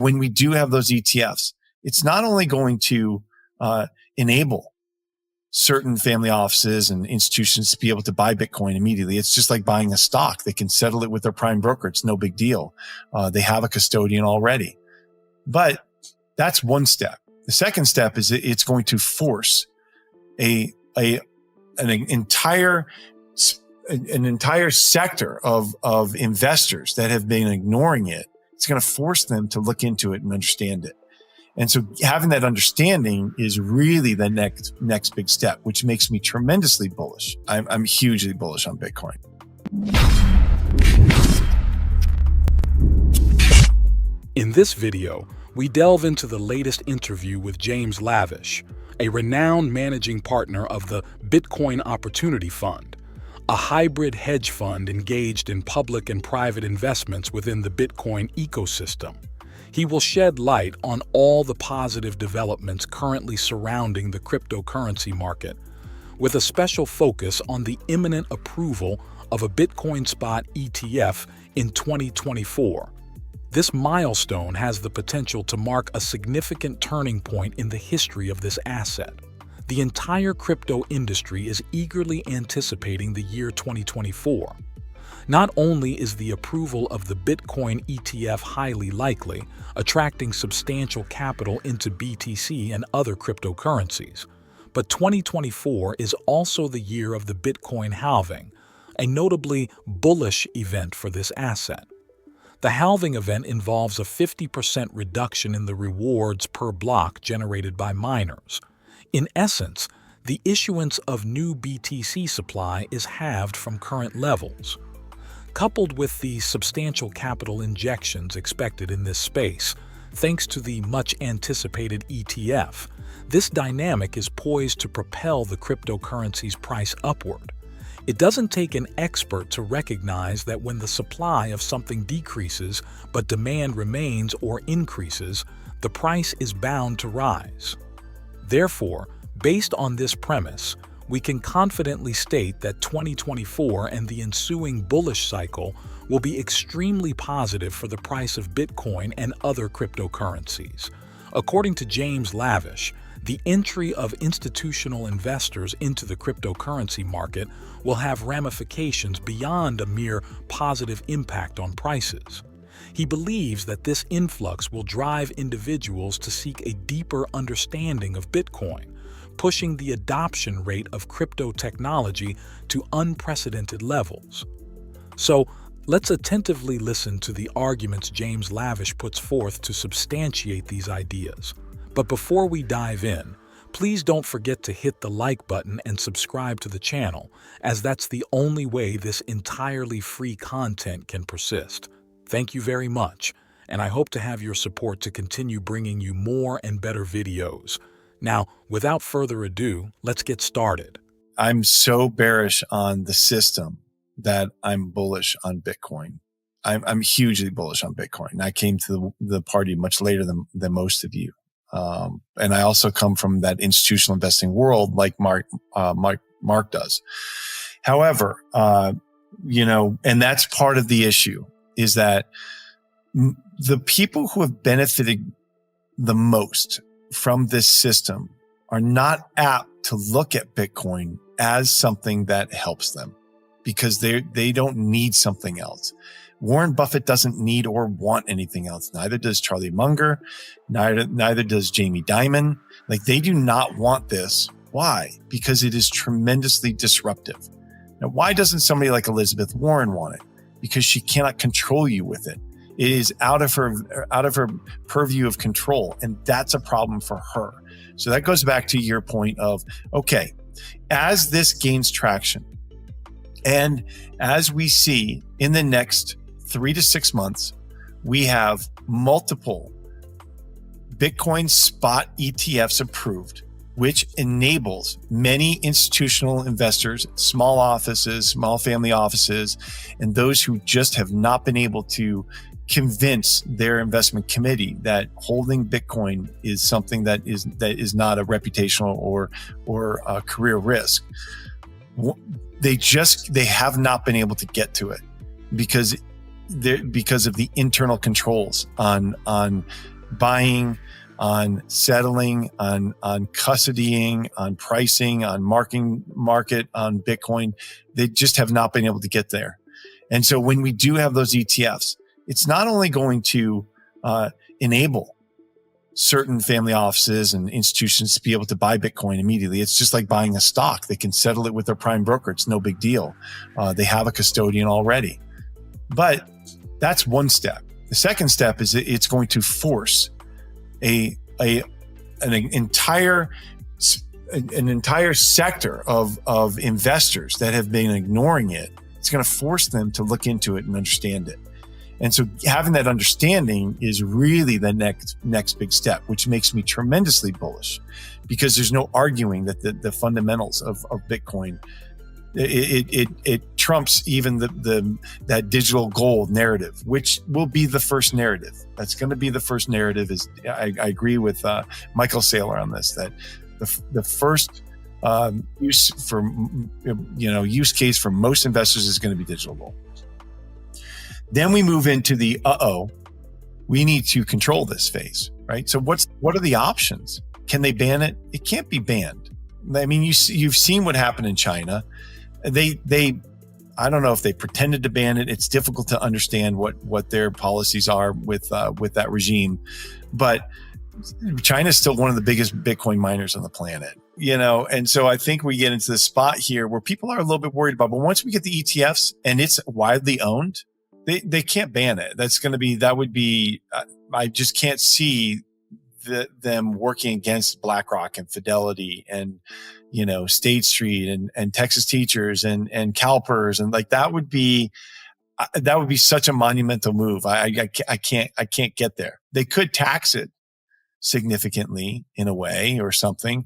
When we do have those ETFs, it's not only going to enable certain family offices and institutions to be able to buy Bitcoin immediately. It's just like buying a stock. They can settle it with their prime broker. It's no big deal. They have a custodian already. But that's one step. The second step is it's going to force an entire sector of investors that have been ignoring it. It's going to force them to look into it and understand it. And so having that understanding is really the next big step, which makes me tremendously bullish. I'm hugely bullish on Bitcoin. In this video, we delve into the latest interview with James Lavish, a renowned managing partner of the Bitcoin Opportunity Fund, a hybrid hedge fund engaged in public and private investments within the Bitcoin ecosystem. He will shed light on all the positive developments currently surrounding the cryptocurrency market, with a special focus on the imminent approval of a Bitcoin spot ETF in 2024. This milestone has the potential to mark a significant turning point in the history of this asset. The entire crypto industry is eagerly anticipating the year 2024. Not only is the approval of the Bitcoin ETF highly likely, attracting substantial capital into BTC and other cryptocurrencies, but 2024 is also the year of the Bitcoin halving, a notably bullish event for this asset. The halving event involves a 50% reduction in the rewards per block generated by miners. In essence, the issuance of new BTC supply is halved from current levels. Coupled with the substantial capital injections expected in this space, thanks to the much-anticipated ETF, this dynamic is poised to propel the cryptocurrency's price upward. It doesn't take an expert to recognize that when the supply of something decreases but demand remains or increases, the price is bound to rise. Therefore, based on this premise, we can confidently state that 2024 and the ensuing bullish cycle will be extremely positive for the price of Bitcoin and other cryptocurrencies. According to James Lavish, the entry of institutional investors into the cryptocurrency market will have ramifications beyond a mere positive impact on prices. He believes that this influx will drive individuals to seek a deeper understanding of Bitcoin, pushing the adoption rate of crypto technology to unprecedented levels. So, let's attentively listen to the arguments James Lavish puts forth to substantiate these ideas. But before we dive in, please don't forget to hit the like button and subscribe to the channel, as that's the only way this entirely free content can persist. Thank you very much, and I hope to have your support to continue bringing you more and better videos. Now, without further ado, let's get started. I'm so bearish on the system that I'm bullish on Bitcoin. I'm hugely bullish on Bitcoin. I came to the party much later than most of you. And I also come from that institutional investing world like Mark does. However, and that's part of the issue is that the people who have benefited the most from this system are not apt to look at Bitcoin as something that helps them because they don't need something else. Warren Buffett doesn't need or want anything else. Neither does Charlie Munger. Neither does Jamie Dimon. Like, they do not want this. Why? Because it is tremendously disruptive. Now, why doesn't somebody like Elizabeth Warren want it? Because she cannot control you with it. It is out of her purview of control, and that's a problem for her. So that goes back to your point of, okay, as this gains traction, and as we see in the next 3 to 6 months, we have multiple Bitcoin spot ETFs approved, which enables many institutional investors, small offices, small family offices, and those who just have not been able to convince their investment committee that holding Bitcoin is something that is not a reputational or a career risk. They have not been able to get to it because because of the internal controls on buying, on settling, on custodying, on pricing, on market, on Bitcoin. They just have not been able to get there. And so when we do have those ETFs, it's not only going to enable certain family offices and institutions to be able to buy Bitcoin immediately. It's just like buying a stock. They can settle it with their prime broker. It's no big deal. They have a custodian already. But that's one step. The second step is it's going to force an entire sector of investors that have been ignoring it. It's going to force them to look into it and understand it. And so having that understanding is really the next big step, which makes me tremendously bullish, because there's no arguing that the fundamentals of Bitcoin, it trumps even that digital gold narrative, which will be the first narrative. That's going to be the first narrative. I agree with Michael Saylor on this, that the first use case for most investors is going to be digital gold. Then we move into the we need to control this phase, right? So what are the options? Can they ban it? It can't be banned. I mean, you've seen what happened in China. They I don't know if they pretended to ban it. It's difficult to understand what their policies are with that regime, but China is still one of the biggest Bitcoin miners on the planet, and so I think we get into the spot here where people are a little bit worried about, but once we get the ETFs and it's widely owned, they can't ban it. I just can't see them working against BlackRock and Fidelity and, State Street and Texas Teachers and CalPERS. And like, that would be such a monumental move. I can't get there. They could tax it significantly in a way or something,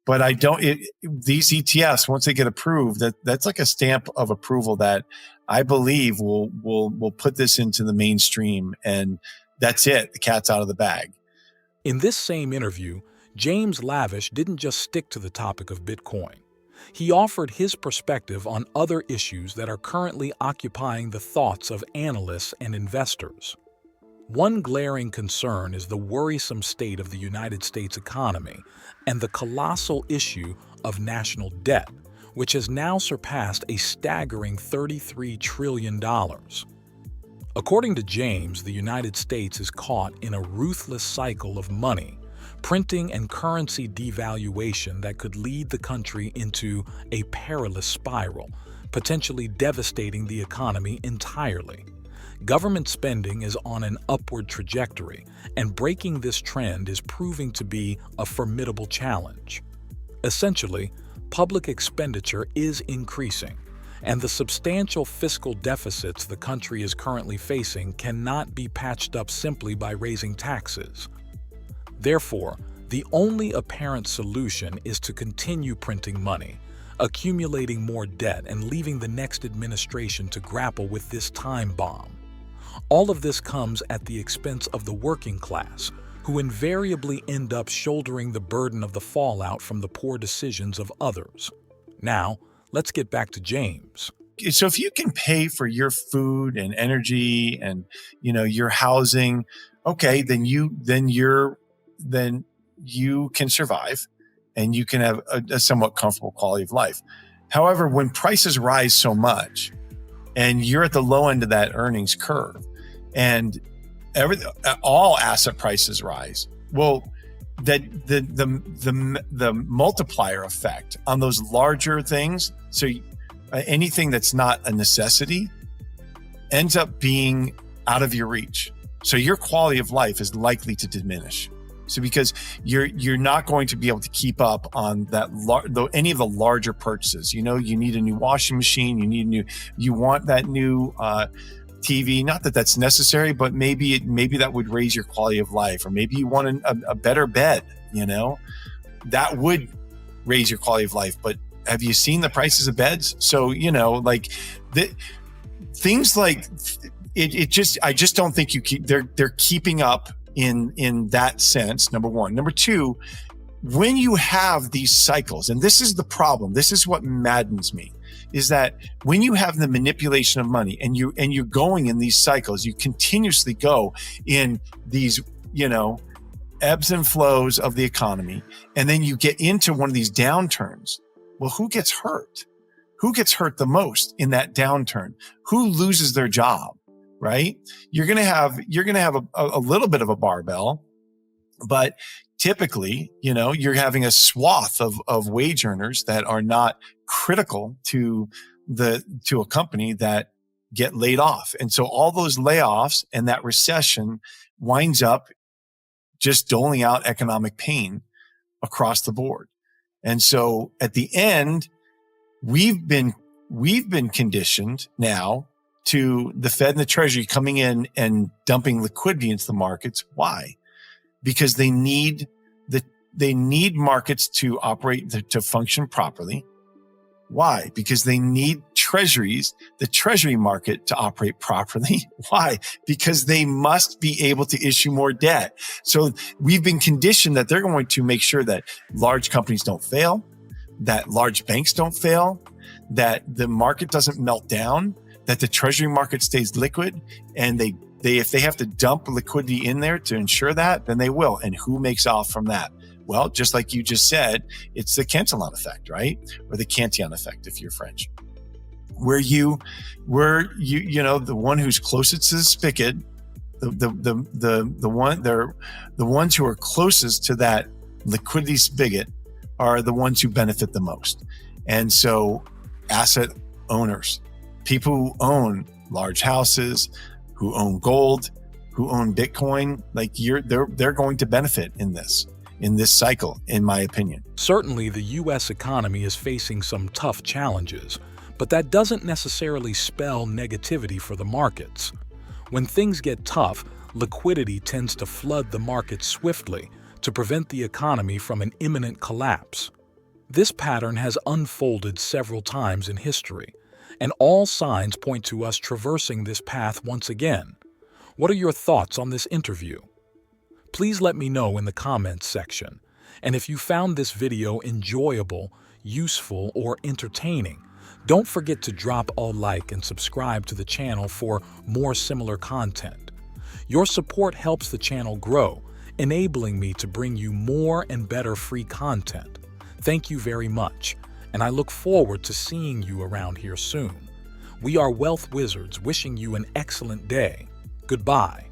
but these ETFs, once they get approved, that's like a stamp of approval that I believe will put this into the mainstream, and that's it. The cat's out of the bag. In this same interview, James Lavish didn't just stick to the topic of Bitcoin. He offered his perspective on other issues that are currently occupying the thoughts of analysts and investors. One glaring concern is the worrisome state of the United States economy and the colossal issue of national debt, which has now surpassed a staggering $33 trillion. According to James, the United States is caught in a ruthless cycle of money, printing and currency devaluation that could lead the country into a perilous spiral, potentially devastating the economy entirely. Government spending is on an upward trajectory, and breaking this trend is proving to be a formidable challenge. Essentially, public expenditure is increasing, and the substantial fiscal deficits the country is currently facing cannot be patched up simply by raising taxes. Therefore, the only apparent solution is to continue printing money, accumulating more debt, and leaving the next administration to grapple with this time bomb. All of this comes at the expense of the working class, who invariably end up shouldering the burden of the fallout from the poor decisions of others. Now, let's get back to James. So if you can pay for your food and energy and, your housing, okay, then you can survive and you can have a somewhat comfortable quality of life. However, when prices rise so much and you're at the low end of that earnings curve and all asset prices rise, well, that the multiplier effect on those larger things, so anything that's not a necessity ends up being out of your reach. So your quality of life is likely to diminish. So because you're not going to be able to keep up on that any of the larger purchases. You need a new washing machine, you want that new TV. Not that that's necessary, but maybe that would raise your quality of life, or maybe you want a better bed. That would raise your quality of life. But have you seen the prices of beds? So things like it. I just don't think they're keeping up in that sense. Number one. Number two, when you have these cycles, and this is the problem. This is what maddens me. is that when you have the manipulation of money and you're going in these cycles, you continuously go in these, ebbs and flows of the economy, and then you get into one of these downturns. Well, who gets hurt? Who gets hurt the most in that downturn? Who loses their job, right? You're going to have a little bit of a barbell, but typically, you're having a swath of wage earners that are not critical to a company that get laid off. And so all those layoffs and that recession winds up just doling out economic pain across the board. And so at the end, we've been conditioned now to the Fed and the Treasury coming in and dumping liquidity into the markets. Why? Because they need markets to operate, to function properly. Why? Because they need the treasury market to operate properly. Why? Because they must be able to issue more debt. So we've been conditioned that they're going to make sure that large companies don't fail, that large banks don't fail, that the market doesn't melt down, that the treasury market stays liquid, and if they have to dump liquidity in there to ensure that, then they will. And who makes off from that? Well, just like you just said, it's the Cantillon effect, right? Or the Cantillon effect, if you're French, where the one who's closest to the spigot, the ones who are closest to that liquidity spigot are the ones who benefit the most. And so asset owners, people who own large houses, who own gold, who own Bitcoin, they're going to benefit in this cycle, in my opinion. Certainly, the U.S. economy is facing some tough challenges, but that doesn't necessarily spell negativity for the markets. When things get tough, liquidity tends to flood the market swiftly to prevent the economy from an imminent collapse. This pattern has unfolded several times in history, and all signs point to us traversing this path once again. What are your thoughts on this interview? Please let me know in the comments section. And if you found this video enjoyable, useful, or entertaining, don't forget to drop a like and subscribe to the channel for more similar content. Your support helps the channel grow, enabling me to bring you more and better free content. Thank you very much, and I look forward to seeing you around here soon. We are Wealth Wizards, wishing you an excellent day. Goodbye.